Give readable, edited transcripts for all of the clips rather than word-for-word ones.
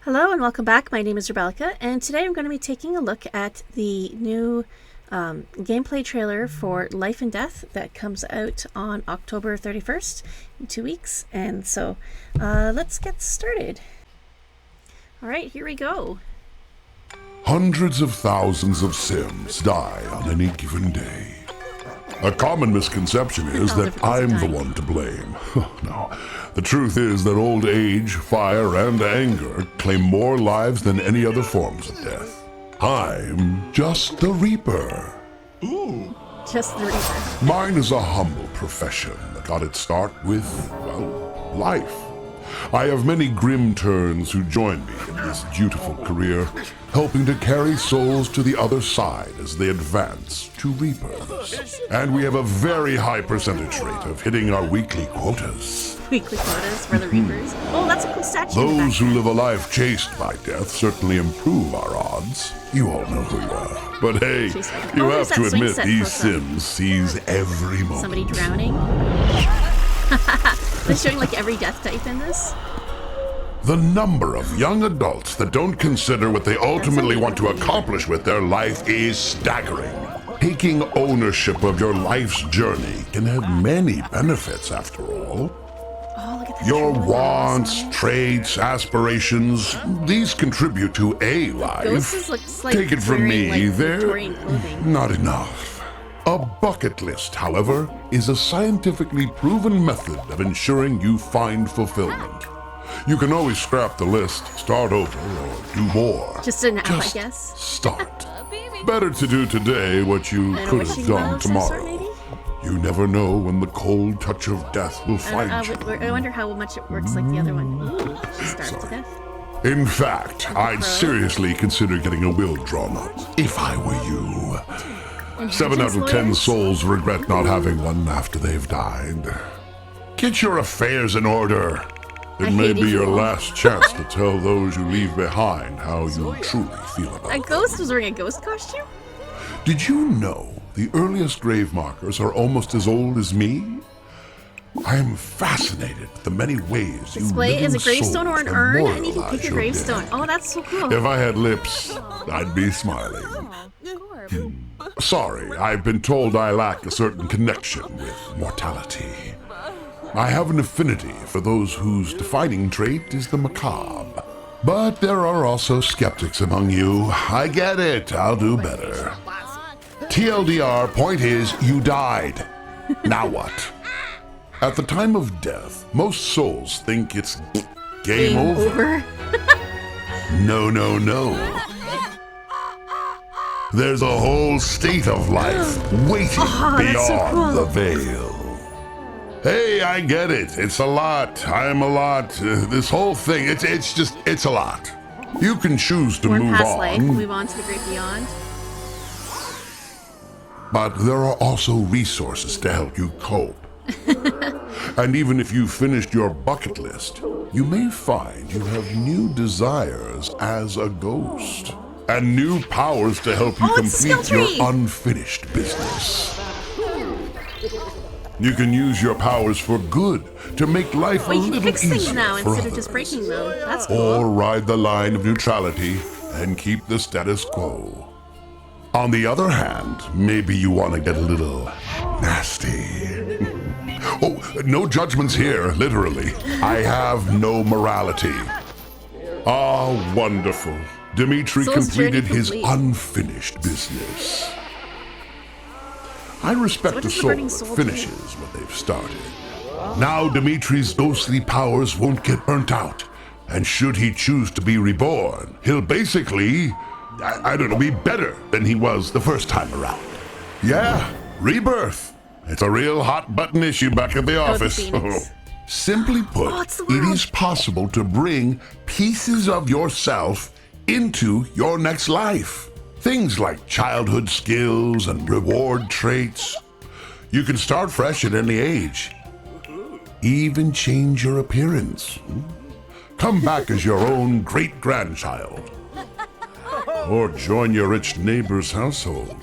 Hello and welcome back. My name is Rabellaka, and today I'm going to be taking a look at the new gameplay trailer for Life and Death that comes out on October 31st in 2 weeks. And so let's get started. All right, here we go. Hundreds of thousands of Sims die on any given day. A common misconception is that I'm the one to blame. No, the truth is that old age, fire, and anger claim more lives than any other forms of death. I'm just the Reaper. Ooh. Just the Reaper. Mine is a humble profession that got its start with, well, life. I have many grim turns who join me in this dutiful career, helping to carry souls to the other side as they advance to Reapers. And we have a very high percentage rate of hitting our weekly quotas. Weekly quotas for the Reapers. Oh, that's a cool statue. Those who live a life chased by death certainly improve our odds. You all know who you are. But hey, you have to admit these Sims seize every moment. Somebody drowning? They're showing like every death type in this. The number of young adults that don't consider what they ultimately want to accomplish with their life is staggering. Taking ownership of your life's journey can have many benefits after all. Oh, look at that. Your wants, traits, aspirations, these contribute to a life. Looks like take it from me, like they're not enough. A bucket list, however, is a scientifically proven method of ensuring you find fulfillment. You can always scrap the list, start over, or do more. Just an app, I guess. Start. Better to do today what you could have done tomorrow. You never know when the cold touch of death will find you. I wonder how much it works like the other one. Ooh, she starved to death. In fact, I'd seriously consider getting a will drawn up, if I were you. 7 out of 10 souls regret not having one after they've died. Get your affairs in order. It may be your last chance to tell those you leave behind how you truly feel about them. A ghost was wearing a ghost costume? Did you know the earliest grave markers are almost as old as me? I am fascinated with the many ways you display is a gravestone or an urn, and you can pick your gravestone. Oh, that's so cool. If I had lips, I'd be smiling. Sorry, I've been told I lack a certain connection with mortality. I have an affinity for those whose defining trait is the macabre. But there are also skeptics among you. I get it, I'll do better. TLDR, point is, you died. Now what? At the time of death, most souls think it's game over. No, no, no. There's a whole state of life waiting beyond the veil. Hey, I get it. It's a lot. I'm a lot. This whole thing, it's a lot. You can choose to move on. Life, move on to the great beyond. But there are also resources to help you cope. And even if you finished your bucket list, you may find you have new desires as a ghost. And new powers to help you complete your unfinished business. You can use your powers for good, to make life a little easier now for instead others. Of just breaking them. That's cool. Or ride the line of neutrality and keep the status quo. On the other hand, maybe you want to get a little nasty. Oh, no judgments here, literally. I have no morality. Ah, wonderful. Dimitri completed his unfinished business. I respect a soul that finishes what they've started. Now Dimitri's ghostly powers won't get burnt out. And should he choose to be reborn, he'll basically, I don't know, be better than he was the first time around. Yeah, rebirth. It's a real hot button issue back at the office. Simply put, it is possible to bring pieces of yourself into your next life. Things like childhood skills and reward traits. You can start fresh at any age. Even change your appearance. Come back as your own great-grandchild. Or join your rich neighbor's household.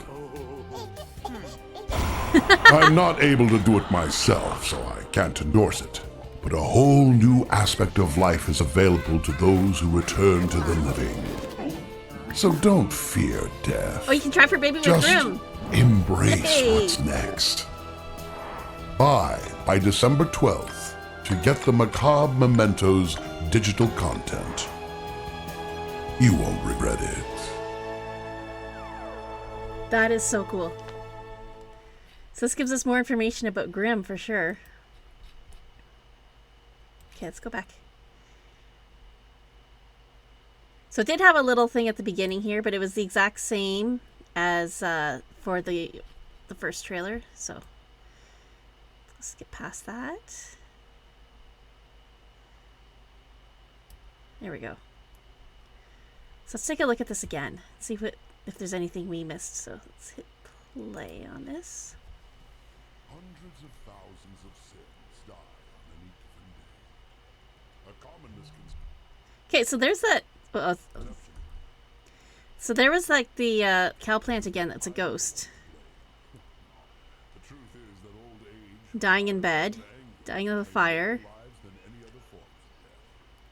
I'm not able to do it myself, so I can't endorse it. but a whole new aspect of life is available to those who return to the living. So don't fear death. Oh, you can try for Baby with Just Grimm. embrace Yay. what's next. Buy by December 12th to get the Macabre Mementos digital content. You won't regret it. That is so cool. So this gives us more information about Grimm for sure. Okay, let's go back. So it did have a little thing at the beginning here, but it was the exact same as for the first trailer. So let's get past that. There we go. So let's take a look at this again. See if there's anything we missed. So let's hit play on this. Hundreds of thousands of sins die on any given day. A common misconception. Okay, so there's that. So there was like the cow plant again. That's a ghost. The truth is that old age Dying in bed. Dying of a fire. lives than any other forms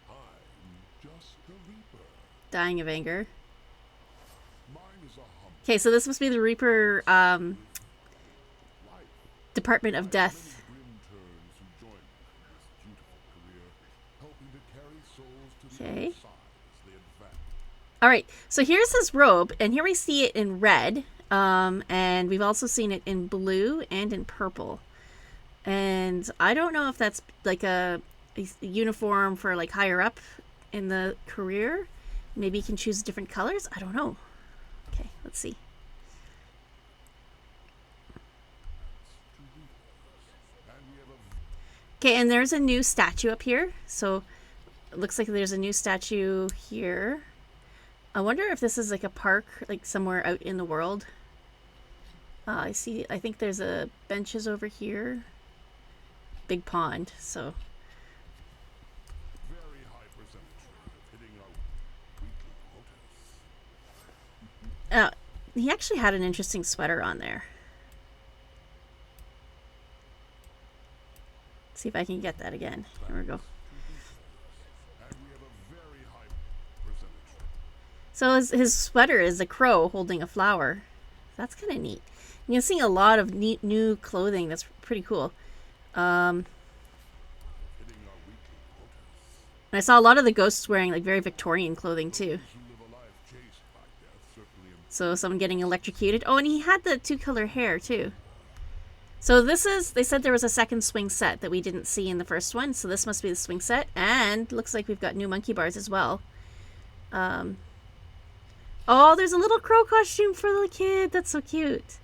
of death. I'm just the Reaper. Dying of anger. Mine is a humble Okay, so this must be the Reaper life. Department of Death. Grim turns who join me in this beautiful career, helping to carry souls to the Okay. other side as they advance. All right, so here's his robe, and here we see it in red, and we've also seen it in blue and in purple. And I don't know if that's like a uniform for like higher up in the career. Maybe you can choose different colors. I don't know. Okay, let's see. Okay, and there's a new statue up here. So it looks like there's a new statue here. I wonder if this is like a park, like somewhere out in the world. I think there's a benches over here. Big pond, so. Very high percentage of hitting our weekly quotas. He actually had an interesting sweater on there. See if I can get that again. Here we go. And we have a very high percentage. So his sweater is a crow holding a flower. That's kind of neat. You're seeing a lot of neat new clothing. That's pretty cool. Hitting our weekly quotas. And I saw a lot of the ghosts wearing like very Victorian clothing too. Who live a life chased by death certainly So someone getting electrocuted. Oh, and he had the two-color hair too. So this is, they said there was a second swing set that we didn't see in the first one. So this must be the swing set. And looks like we've got new monkey bars as well. Oh, there's a little crow costume for the kid. That's so cute.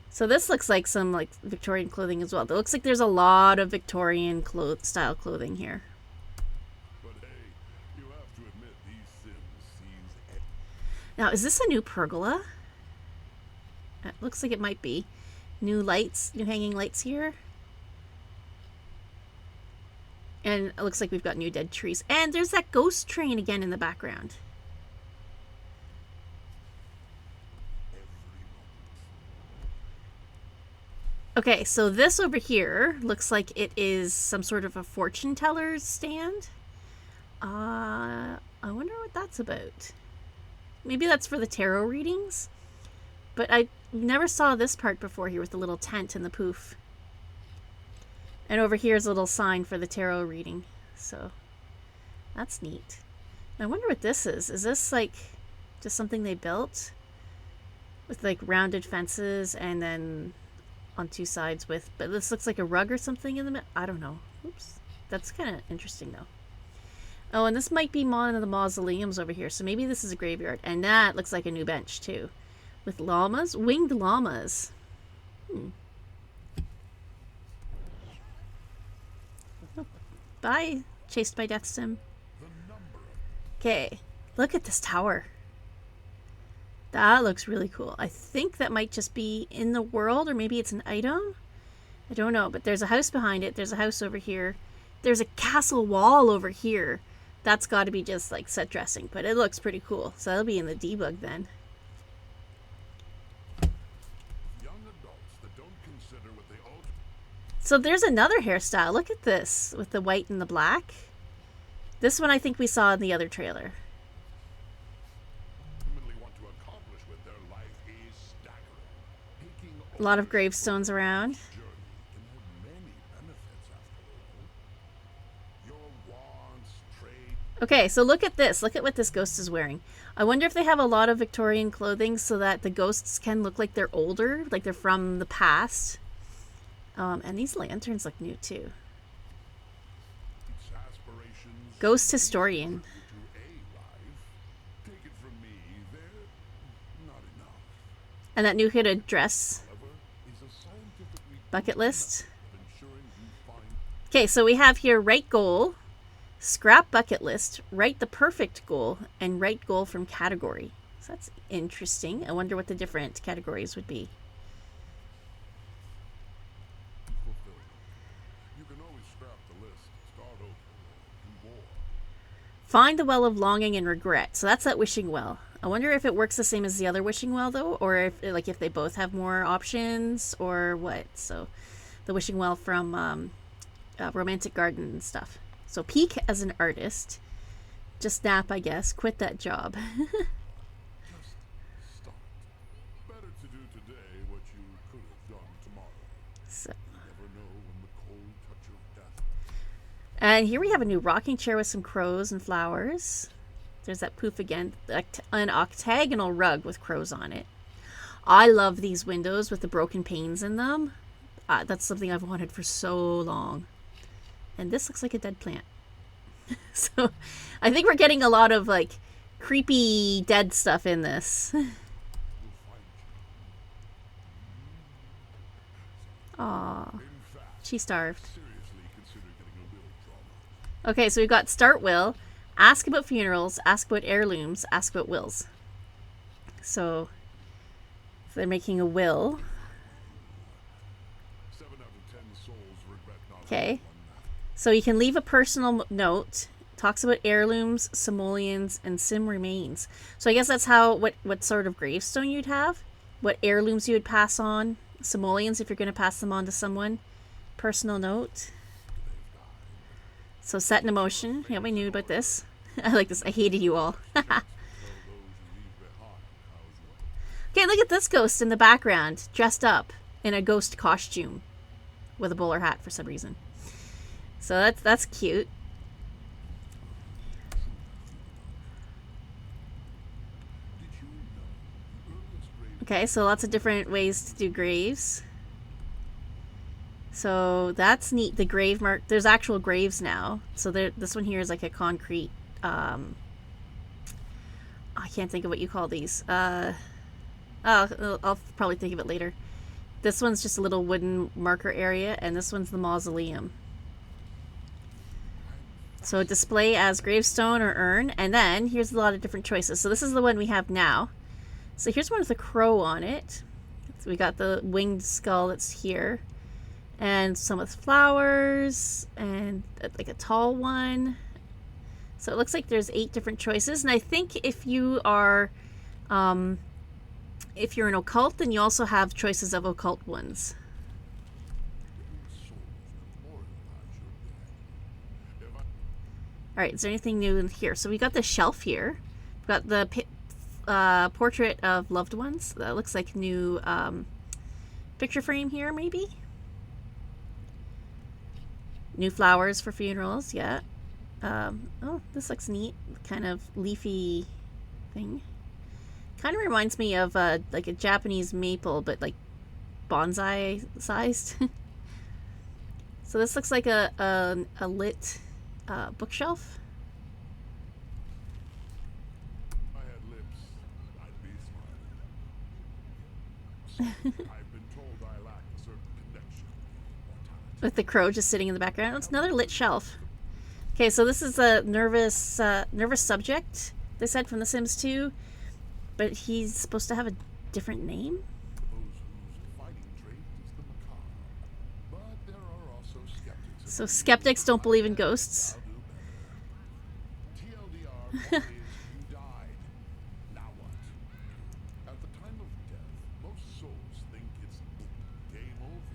So this looks like some like Victorian clothing as well. It looks like there's a lot of Victorian style clothing here. But hey, you have to admit these Sims seems Now, is this a new pergola? It looks like it might be. New lights, new hanging lights here. And it looks like we've got new dead trees. And there's that ghost train again in the background. Okay, so this over here looks like it is some sort of a fortune teller's stand. I wonder what that's about. Maybe that's for the tarot readings. But I never saw this part before here with the little tent and the poof. And over here is a little sign for the tarot reading. So that's neat. I wonder what this is. Is this like just something they built? With like rounded fences and then on two sides with, but this looks like a rug or something in the middle. I don't know. Oops. That's kind of interesting though. Oh, and this might be one of the mausoleums over here. So maybe this is a graveyard. And that looks like a new bench too. With llamas? Winged llamas. Bye, Chased by Death Sim. Okay, look at this tower. That looks really cool. I think that might just be in the world, or maybe it's an item. I don't know, but there's a house behind it. There's a house over here. There's a castle wall over here. That's got to be just like set dressing, but it looks pretty cool. So that'll be in the debug then. So there's another hairstyle. Look at this with the white and the black. This one I think we saw in the other trailer. A lot of gravestones around. Okay, so look at this. Look at what this ghost is wearing. I wonder if they have a lot of Victorian clothing so that the ghosts can look like they're older, like they're from the past. And these lanterns look new too. Ghost historian. And that new hooded dress. Bucket list. Okay, so we have here right goal, scrap bucket list, write the perfect goal, and write goal from category. So that's interesting. I wonder what the different categories would be. Find the well of longing and regret. So that's that wishing well. I wonder if it works the same as the other wishing well though, or if they both have more options or what. So the wishing well from Romantic Garden and stuff. So peak as an artist. Just nap, I guess. Quit that job. Just stop. Better to do today what you could have done tomorrow. So. You never know when the cold touch of death. And here we have a new rocking chair with some crows and flowers. There's that poof again. An octagonal rug with crows on it. I love these windows with the broken panes in them. That's something I've wanted for so long. And this looks like a dead plant. So I think we're getting a lot of like creepy dead stuff in this. Aw, she starved. Okay, so we've got start will, ask about funerals, ask about heirlooms, ask about wills. So they're making a will. Okay. So you can leave a personal note. Talks about heirlooms, simoleons, and sim remains. So I guess that's how what sort of gravestone you'd have. What heirlooms you would pass on. Simoleons if you're going to pass them on to someone. Personal note. So set in motion. Yeah, we knew about this. I like this. I hated you all. Okay, look at this ghost in the background. Dressed up in a ghost costume. With a bowler hat for some reason. So that's cute. Okay, so lots of different ways to do graves. So that's neat. The grave mark. There's actual graves now. So this one here is like a concrete. I can't think of what you call these. I'll probably think of it later. This one's just a little wooden marker area, and this one's the mausoleum. So display as gravestone or urn, and then here's a lot of different choices. So this is the one we have now. So here's one with a crow on it. So we got the winged skull that's here, and some with flowers, and like a tall one. So it looks like there's 8 different choices, and I think if you are, if you're an occult, then you also have choices of occult ones. All right, is there anything new in here? So we got the shelf here. We've got the portrait of loved ones. That looks like new picture frame here, maybe. New flowers for funerals, yeah. Oh, this looks neat. Kind of leafy thing. Kind of reminds me of like a Japanese maple, but like bonsai sized. So this looks like a lit bookshelf. I had lips, I'd be smiling. I've been told I lack a certain connection. With the crow just sitting in the background. It's another lit shelf. Okay, so this is a nervous subject, they said, from The Sims 2. But he's supposed to have a different name? So skeptics don't believe in ghosts.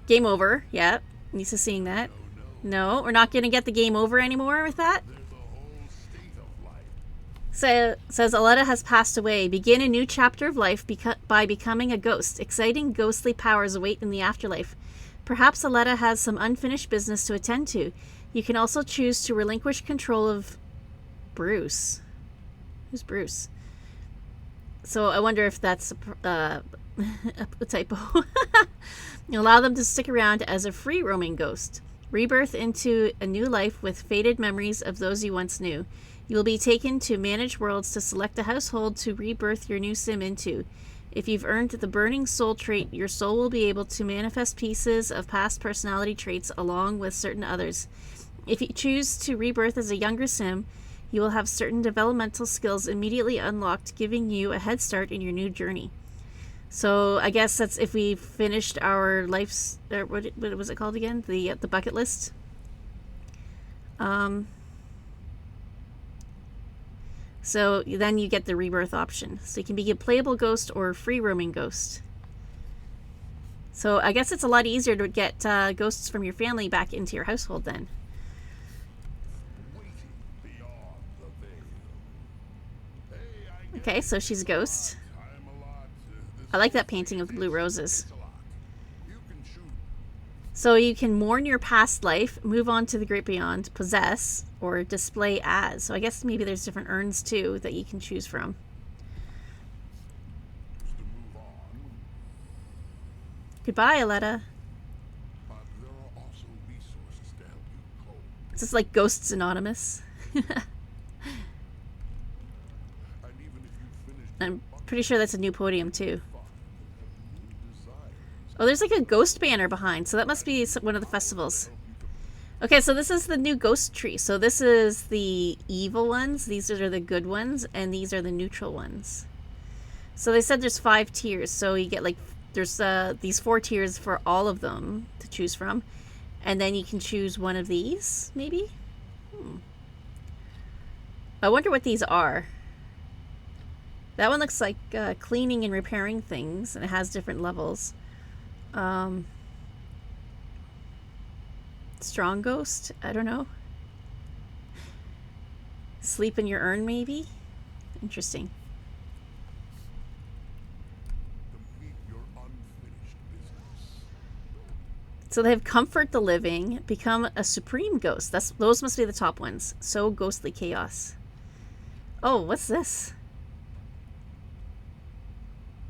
Game over, yeah. Used to seeing that. No, we're not going to get the game over anymore with that. So says Aletta has passed away. Begin a new chapter of life by becoming a ghost. Exciting ghostly powers await in the afterlife. Perhaps Aletta has some unfinished business to attend to. You can also choose to relinquish control of Bruce. Who's Bruce? So I wonder if that's a typo. You allow them to stick around as a free roaming ghost. Rebirth into a new life with faded memories of those you once knew. You will be taken to manage worlds to select a household to rebirth your new sim into. If you've earned the burning soul trait, your soul will be able to manifest pieces of past personality traits along with certain others. If you choose to rebirth as a younger sim, you will have certain developmental skills immediately unlocked, giving you a head start in your new journey. So I guess that's if we finished our life's... what was it called again? The bucket list? So then you get the rebirth option. So you can be a playable ghost or a free roaming ghost. So I guess it's a lot easier to get ghosts from your family back into your household then. Okay, so she's a ghost. I like that painting of the blue roses. So you can mourn your past life, move on to the great beyond, possess, or display as. So I guess maybe there's different urns too that you can choose from. Goodbye, Aletta. Is this like Ghosts Anonymous? I'm pretty sure that's a new podium too. Oh, there's like a ghost banner behind, so that must be one of the festivals. Okay, so this is the new ghost tree. So this is the evil ones, these are the good ones, and these are the neutral ones. So they said there's 5 tiers, so you get like, there's these 4 tiers for all of them to choose from. And then you can choose one of these, maybe? I wonder what these are. That one looks like cleaning and repairing things, and it has different levels. Strong ghost? I don't know. Sleep in your urn, maybe? Interesting. So they have comfort the living, become a supreme ghost. Those must be the top ones. So ghostly chaos. Oh, what's this?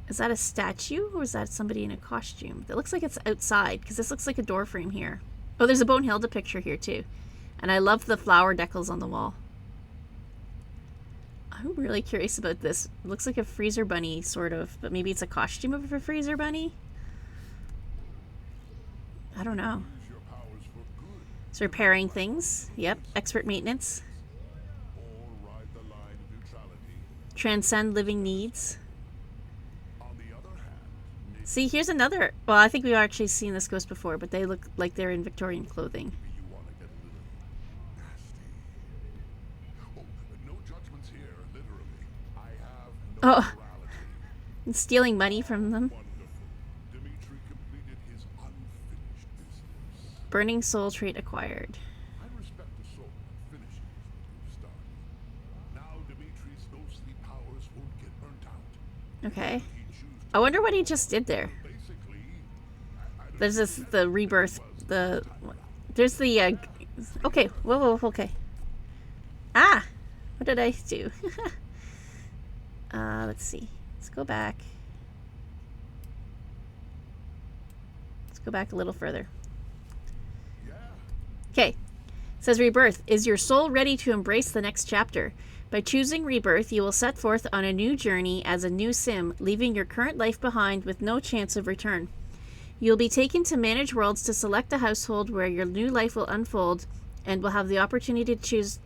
Is that a statue or is that somebody in a costume? It looks like it's outside because this looks like a door frame here. Oh, there's a Bonehilda picture here too. And I love the flower decals on the wall. I'm really curious about this. It looks like a freezer bunny sort of, but maybe it's a costume of a freezer bunny? I don't know. It's repairing things. Yep, expert maintenance. Transcend living needs. See, here's another. Well, I think we've actually seen this ghost before, but they look like they're in Victorian clothing. Oh, and stealing money from them. Burning soul trait acquired. Okay. I wonder what he just did there. There's this, the rebirth, there's the, okay, whoa, okay. Ah! What did I do? Let's see. Let's go back. Let's go back a little further. Okay. It says rebirth. Is your soul ready to embrace the next chapter? By choosing rebirth, you will set forth on a new journey as a new sim, leaving your current life behind with no chance of return. You'll be taken to manage worlds to select a household where your new life will unfold and will have the opportunity to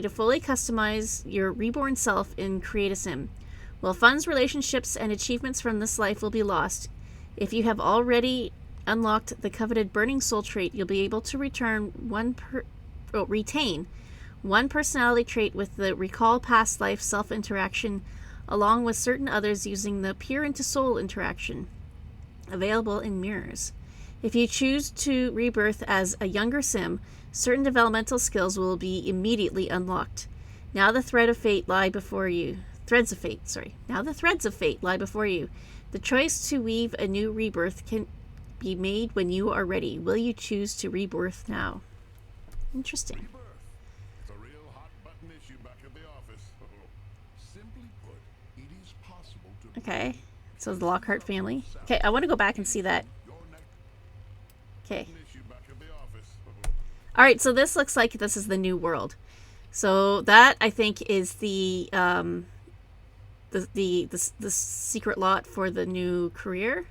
fully customize your reborn self in Create a Sim. While funds, relationships, and achievements from this life will be lost, if you have already unlocked the coveted Burning Soul trait, you'll be able to retain one personality trait with the Recall Past Life self-interaction, along with certain others using the Peer into Soul interaction, available in Mirrors. If you choose to rebirth as a younger sim, certain developmental skills will be immediately unlocked. Now the thread of fate lie before you. Threads of fate, sorry. Now the threads of fate lie before you. The choice to weave a new rebirth can be made when you are ready. Will you choose to rebirth now? Interesting. It's a real hot button issue back at the office. Simply put, it is possible to Okay, so the Lockhart family. Okay, I want to go back and see that. Okay. All right, so this looks like this is the new world. So that I think is the secret lot for the new career.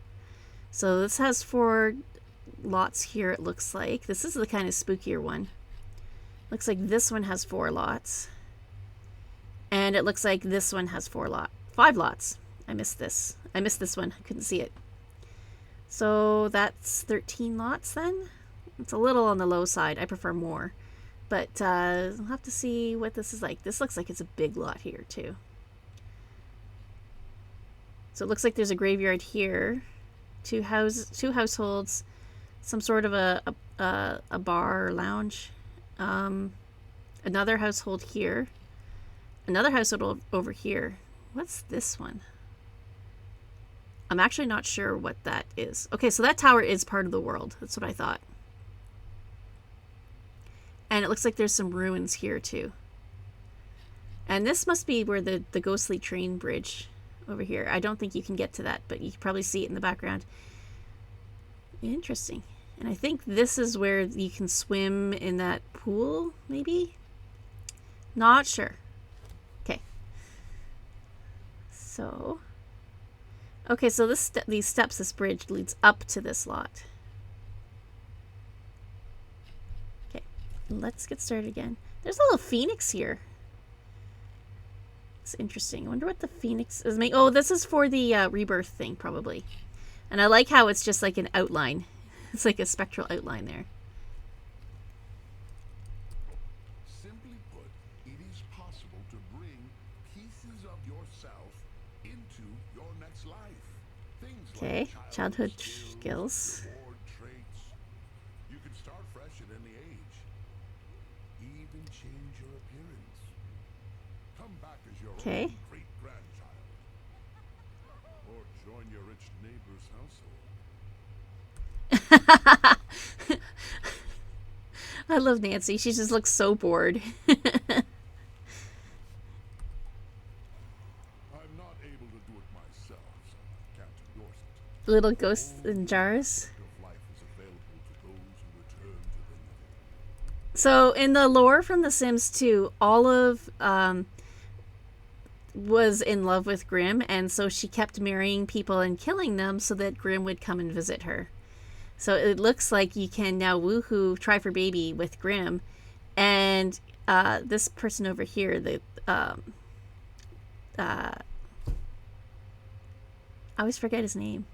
So this has 4 lots here. It looks like this is the kind of spookier one. Looks like this one has 4 lots, and it looks like this one has 5 lots. I missed this. I missed this one. I couldn't see it. So that's 13 lots then. It's a little on the low side. I prefer more. But I'll have to see what this is like. This looks like it's a big lot here too. So it looks like there's a graveyard here. 2 households. Some sort of a bar or lounge. Another household here. Another household over here. What's this one? I'm actually not sure what that is. Okay, so that tower is part of the world. That's what I thought. And it looks like there's some ruins here too. And this must be where the ghostly train bridge over here. I don't think you can get to that, but you can probably see it in the background. Interesting. And I think this is where you can swim in that pool, maybe? Not sure. Okay. So... okay, so these steps, this bridge leads up to this lot. Okay, let's get started again. There's a little phoenix here. It's interesting. I wonder what the phoenix is making. Oh, this is for the rebirth thing, probably. And I like how it's just like an outline. It's like a spectral outline there. Simply put, it is possible to bring pieces of yourself into your next life. Things Okay, like childhood skills. reward traits. You can start fresh at any age. Even change your appearance. Come back as your Okay. own great-grandchild. Or join your rich neighbor's household. I love Nancy. She just looks so bored. I'm not able to do it myself, so I can't endorse it. Little ghosts in jars. Of life is available to those who return to the living. So in the lore from The Sims 2, Olive was in love with Grimm, and so she kept marrying people and killing them so that Grimm would come and visit her. So it looks like you can now woohoo try for baby with Grimm. And this person over here, I always forget his name.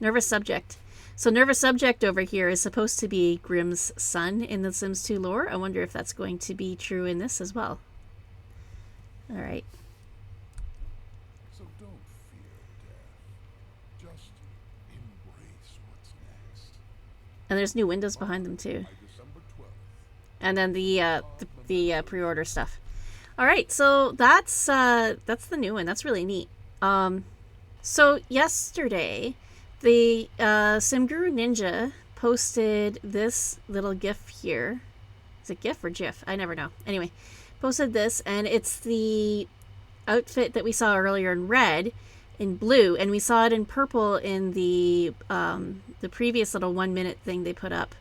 Nervous Subject. So Nervous Subject over here is supposed to be Grimm's son in the Sims 2 lore. I wonder if that's going to be true in this as well. All right. So don't fear death. Just embrace what's next. And there's new windows behind them too. By December 12th. And then the pre-order stuff. All right, so that's the new one. That's really neat. So yesterday, the SimGuru Ninja posted this little GIF here. Is it GIF or GIF? I never know. Anyway, posted this, and it's the outfit that we saw earlier in red, in blue, and we saw it in purple in the previous little 1 minute thing they put up.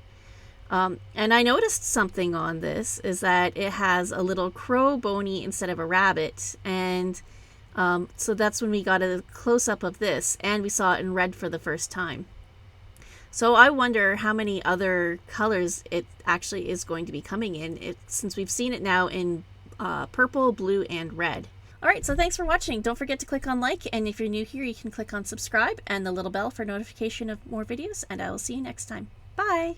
And I noticed something on this is that it has a little crow bony instead of a rabbit, and so that's when we got a close-up of this, and we saw it in red for the first time. So I wonder how many other colors it actually is going to be coming in, since we've seen it now in purple, blue, and red. Alright, so thanks for watching. Don't forget to click on like, and if you're new here, you can click on subscribe and the little bell for notification of more videos, and I will see you next time. Bye!